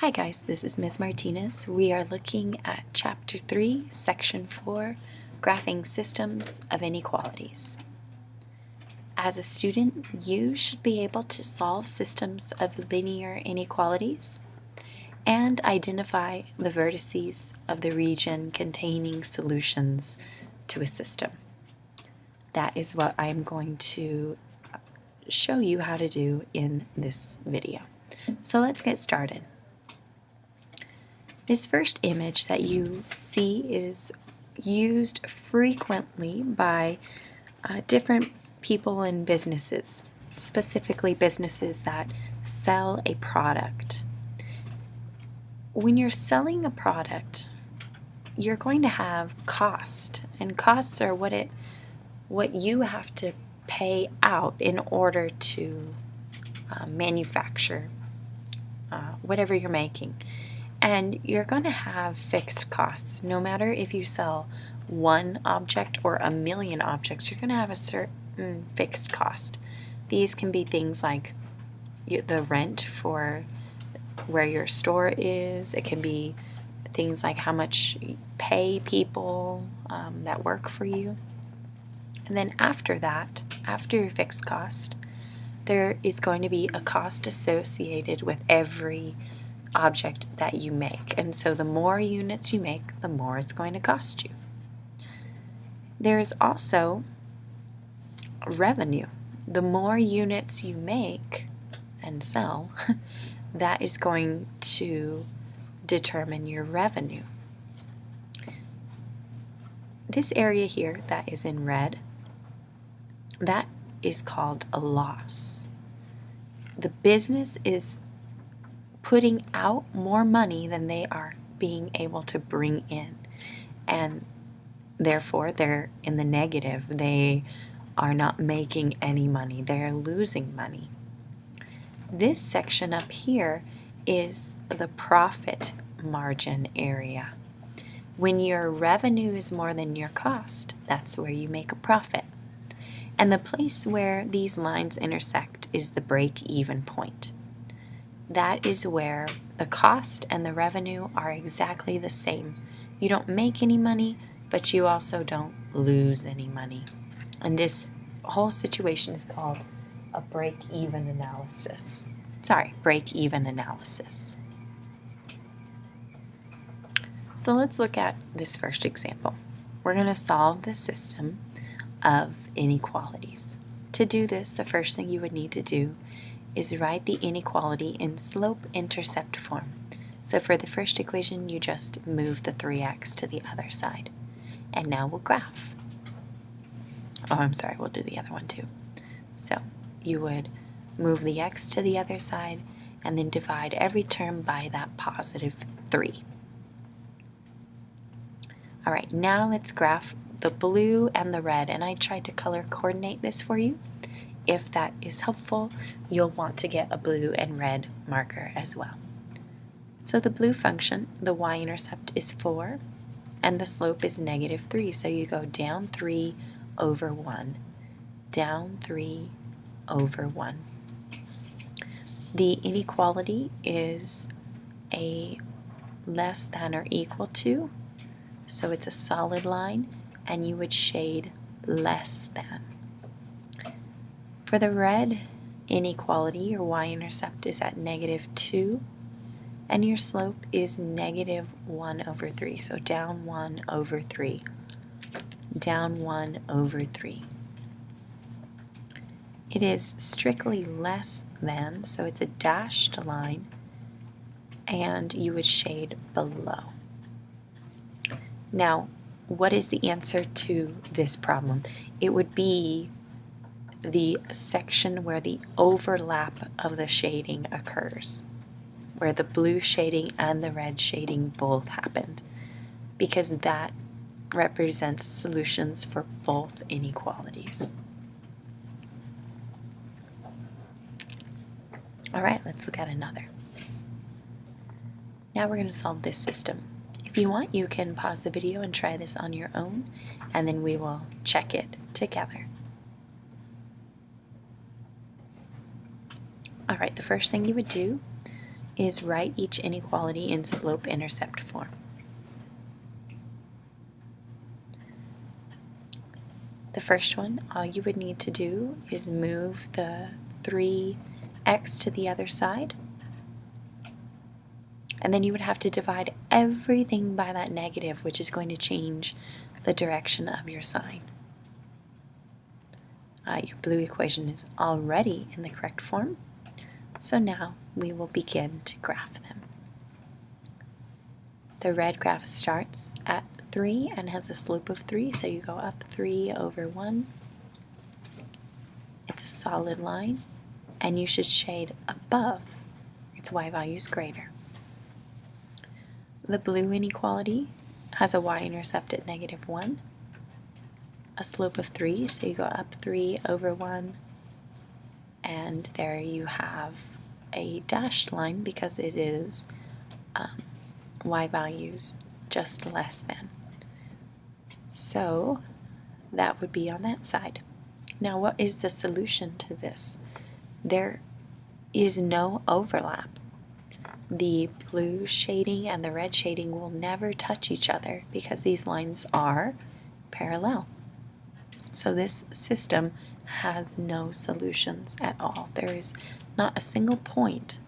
Hi guys, this is Ms. Martinez. We are looking at Chapter 3, Section 4, Graphing Systems of Inequalities. As a student, you should be able to solve systems of linear inequalities and identify the vertices of the region containing solutions to a system. That is what I'm going to show you how to do in this video. So let's get started. This first image that you see is used frequently by different people and businesses, specifically businesses that sell a product. When you're selling a product, you're going to have cost, and costs are what you have to pay out in order to manufacture whatever you're making. And you're going to have fixed costs. No matter if you sell one object or a million objects, you're going to have a certain fixed cost. These can be things like the rent for where your store is. It can be things like how much you pay people that work for you. And then after that, after your fixed cost, there is going to be a cost associated with every object that you make, and so the more units you make, the more it's going to cost you. There's also revenue. The more units you make and sell, that is going to determine your revenue. This area here that is in red, that is called a loss. The business is putting out more money than they are being able to bring in, and therefore they're in the negative. They are not making any money. They're losing money. This section up here is the profit margin area. When your revenue is more than your cost, that's where you make a profit. And the place where these lines intersect is the break-even point. That is where the cost and the revenue are exactly the same. You don't make any money, but you also don't lose any money. And this whole situation is called a break-even analysis. Break-even analysis. So let's look at this first example. We're going to solve the system of inequalities. To do this, the first thing you would need to do is write the inequality in slope-intercept form. So for the first equation, you just move the 3x to the other side. And now we'll graph. We'll do the other one too. So you would move the x to the other side and then divide every term by that positive 3. All right, now let's graph the blue and the red, and I tried to color coordinate this for you. If that is helpful, you'll want to get a blue and red marker as well. So the blue function, the y-intercept is 4, and the slope is -3. So you go down 3 over 1, down 3 over 1. The inequality is a less than or equal to, so it's a solid line, and you would shade less than. For the red inequality, your y-intercept is at -2, and your slope is -1 over 3. So down 1 over 3, down 1 over 3. It is strictly less than, so it's a dashed line, and you would shade below. Now, what is the answer to this problem? It would be the section where the overlap of the shading occurs, where the blue shading and the red shading both happened, because that represents solutions for both inequalities. All right, let's look at another. Now we're going to solve this system. If you want, you can pause the video and try this on your own, and then we will check it together. All right, the first thing you would do is write each inequality in slope-intercept form. The first one, all you would need to do is move the 3x to the other side, and then you would have to divide everything by that negative, which is going to change the direction of your sign. Your blue equation is already in the correct form, so now we will begin to graph them. The red graph starts at 3 and has a slope of 3, so you go up 3 over 1. It's a solid line, and you should shade above its y value is greater. The blue inequality has a y-intercept at -1, a slope of 3, so you go up 3 over 1, and there you have a dashed line because it is y values just less than. So that would be on that side. Now, what is the solution to this? There is no overlap. The blue shading and the red shading will never touch each other because these lines are parallel. So this system has no solutions at all. There is not a single point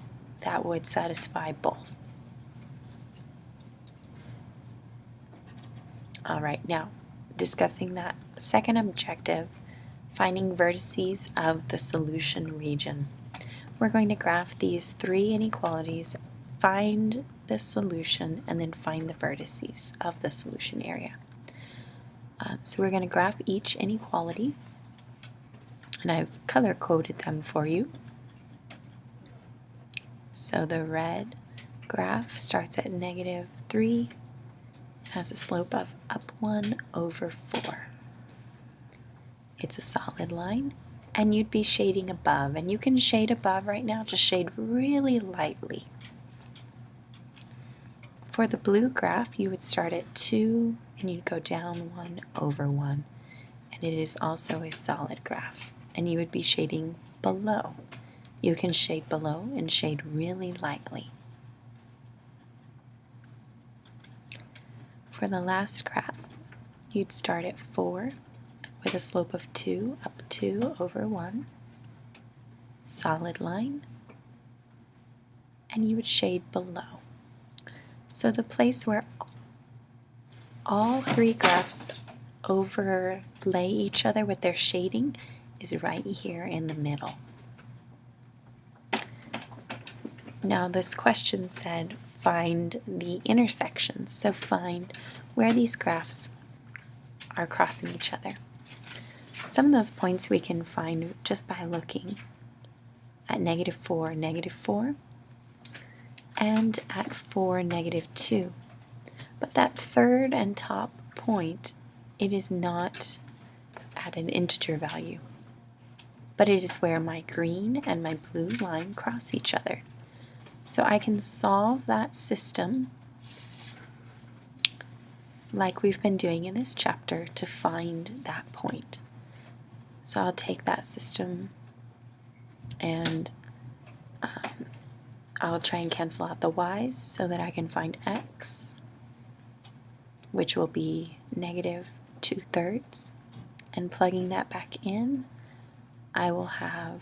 that would satisfy both. All right, now discussing that second objective, finding vertices of the solution region. We're going to graph these 3 inequalities, find the solution, and then find the vertices of the solution area. So we're going to graph each inequality, and I've color-coded them for you. So the red graph starts at -3, has a slope of up 1 over 4. It's a solid line, and you'd be shading above, and you can shade above right now, just shade really lightly. For the blue graph, you would start at 2 and you'd go down 1 over 1, and it is also a solid graph, and you would be shading below. You can shade below and shade really lightly. For the last graph, you'd start at 4 with a slope of 2, up 2 over 1, solid line, and you would shade below. So the place where all 3 graphs overlay each other with their shading is right here in the middle. Now this question said find the intersections, so find where these graphs are crossing each other. Some of those points we can find just by looking at -4, -4, and at 4, -2. But that third and top point, it is not at an integer value, but it is where my green and my blue line cross each other. So I can solve that system like we've been doing in this chapter to find that point. So I'll take that system and I'll try and cancel out the y's so that I can find x, which will be -2/3. And plugging that back in, I will have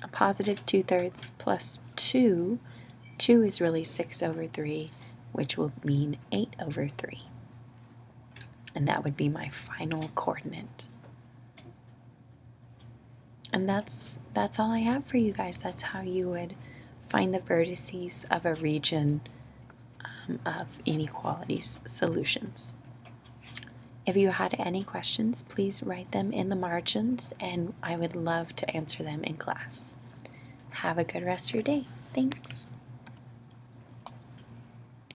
a +2/3 plus 2. 2 is really 6 over 3, which will mean 8 over 3. And that would be my final coordinate. And that's all I have for you guys. That's how you would find the vertices of a region of inequalities solutions. If you had any questions, please write them in the margins, and I would love to answer them in class. Have a good rest of your day. Thanks.